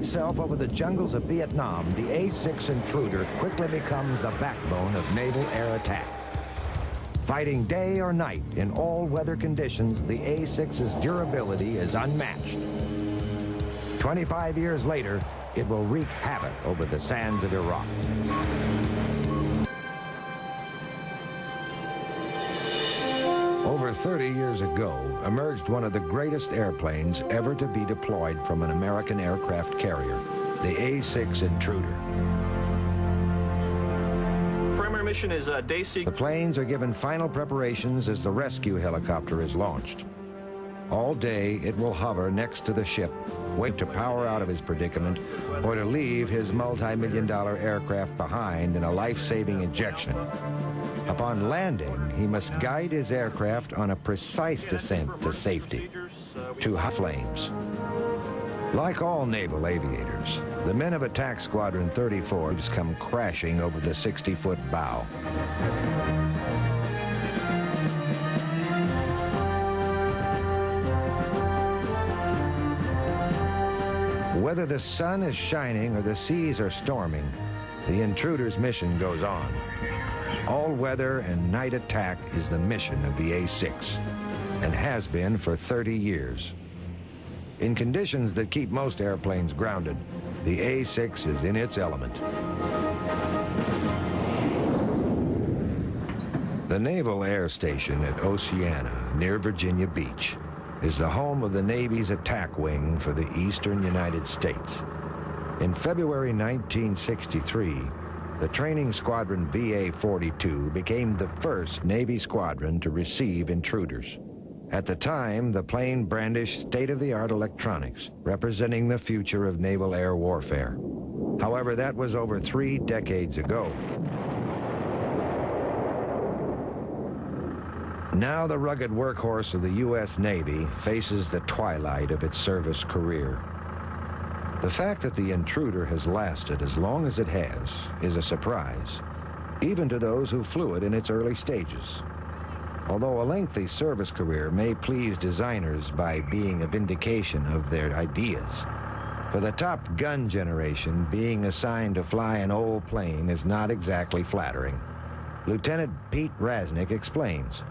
itself over the jungles of Vietnam, the A-6 Intruder quickly becomes the backbone of naval air attack. Fighting day or night in all weather conditions, the A-6's durability is unmatched. 25 years later, it will wreak havoc over the sands of Iraq. Over 30 years ago, emerged one of the greatest airplanes ever to be deployed from an American aircraft carrier, the A-6 Intruder. Primary mission is day The planes are given final preparations as the rescue helicopter is launched. All day, it will hover next to the ship, wait to power out of his predicament, or to leave his multi-million-dollar aircraft behind in a life-saving ejection. Upon landing, he must guide his aircraft on a precise descent to safety, to high flames. Like all naval aviators, the men of Attack Squadron 34 come crashing over the 60-foot bow. Whether the sun is shining or the seas are storming, the Intruder's mission goes on. All-weather and night attack is the mission of the A-6, and has been for 30 years. In conditions that keep most airplanes grounded, the A-6 is in its element. The Naval Air Station at Oceana, near Virginia Beach, is the home of the Navy's attack wing for the eastern United States. In February 1963, the training squadron VA-42 became the first Navy squadron to receive intruders. At the time, the plane brandished state-of-the-art electronics, representing the future of naval air warfare. However, that was over 3 decades ago. Now the rugged workhorse of the U.S. Navy faces the twilight of its service career. The fact that the Intruder has lasted as long as it has is a surprise, even to those who flew it in its early stages. Although a lengthy service career may please designers by being a vindication of their ideas, for the Top Gun generation, being assigned to fly an old plane is not exactly flattering. Lieutenant Pete Rasnick explains.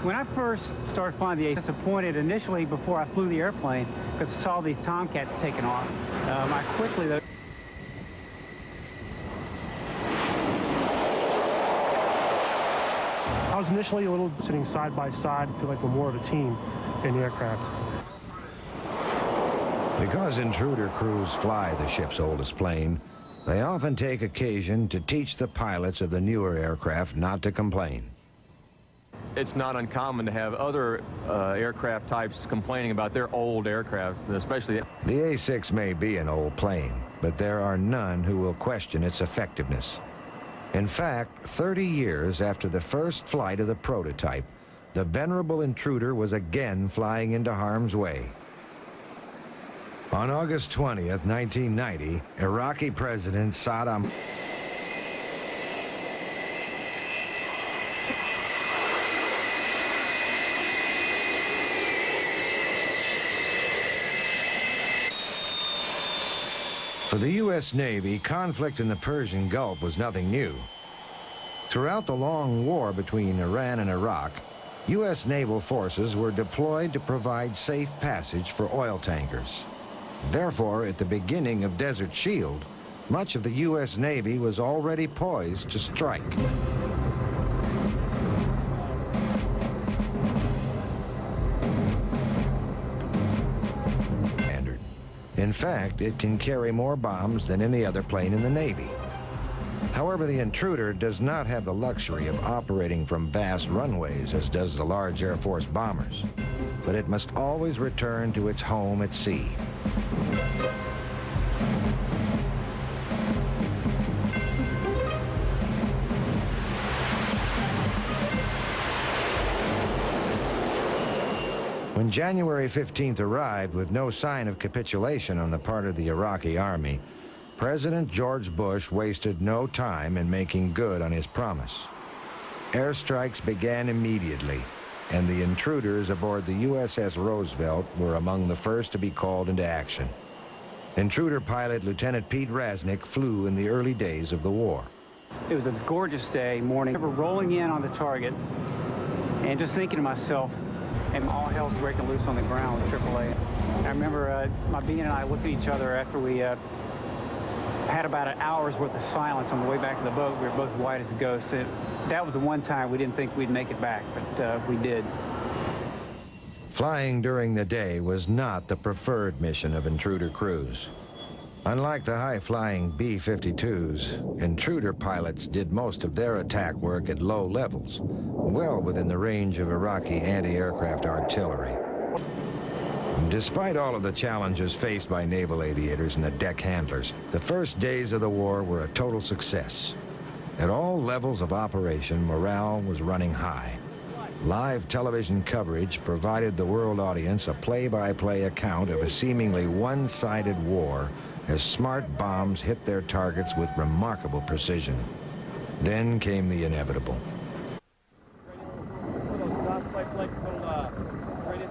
When I first started flying the A, I was disappointed initially before I flew the airplane because I saw these Tomcats taking off. I quickly, though, I was initially a little sitting side by side, feel like we're more of a team in the aircraft. Because Intruder crews fly the ship's oldest plane, they often take occasion to teach the pilots of the newer aircraft not to complain. It's not uncommon to have other aircraft types complaining about their old aircraft, especially... The A-6 may be an old plane, but there are none who will question its effectiveness. In fact, 30 years after the first flight of the prototype, the venerable Intruder was again flying into harm's way. On August 20th, 1990, Iraqi President Saddam For the U.S. Navy, conflict in the Persian Gulf was nothing new. Throughout the long war between Iran and Iraq, U.S. naval forces were deployed to provide safe passage for oil tankers. Therefore, at the beginning of Desert Shield, much of the U.S. Navy was already poised to strike. In fact, it can carry more bombs than any other plane in the Navy. However, the Intruder does not have the luxury of operating from vast runways as does the large Air Force bombers, but it must always return to its home at sea. When January 15th arrived with no sign of capitulation on the part of the Iraqi army, President George Bush wasted no time in making good on his promise. Airstrikes began immediately, and the Intruders aboard the USS Roosevelt were among the first to be called into action. Intruder pilot Lieutenant Pete Rasnick flew in the early days of the war. It was a gorgeous day morning. I remember rolling in on the target and just thinking to myself, and all hell's breaking loose on the ground with AAA. I remember my Bean and I looked at each other after we had about an hour's worth of silence on the way back to the boat. We were both white as ghosts. That was the one time we didn't think we'd make it back, but we did. Flying during the day was not the preferred mission of intruder crews. Unlike the high-flying B-52s, intruder pilots did most of their attack work at low levels, well within the range of Iraqi anti-aircraft artillery. Despite all of the challenges faced by naval aviators and the deck handlers, the first days of the war were a total success. At all levels of operation, morale was running high. Live television coverage provided the world audience a play-by-play account of a seemingly one-sided war as smart bombs hit their targets with remarkable precision. Then came the inevitable.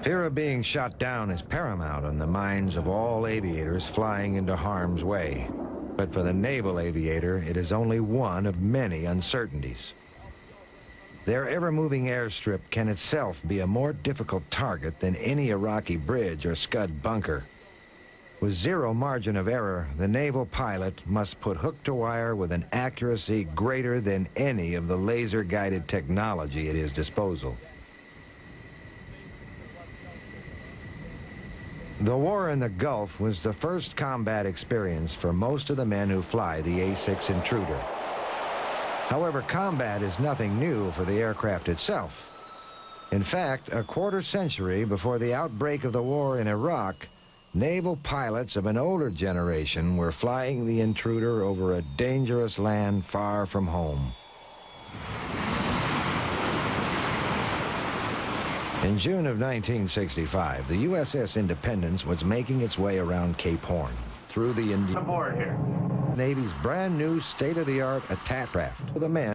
Fear of being shot down is paramount on the minds of all aviators flying into harm's way. But for the naval aviator, it is only one of many uncertainties. Their ever-moving airstrip can itself be a more difficult target than any Iraqi bridge or Scud bunker. With zero margin of error, the naval pilot must put hook to wire with an accuracy greater than any of the laser-guided technology at his disposal. The war in the Gulf was the first combat experience for most of the men who fly the A-6 Intruder. However, combat is nothing new for the aircraft itself. In fact, a quarter century before the outbreak of the war in Iraq, naval pilots of an older generation were flying the Intruder over a dangerous land far from home. In June of 1965, the USS Independence was making its way around Cape Horn through the Indian Aboard here. Navy's brand new state-of-the-art attack craft. The men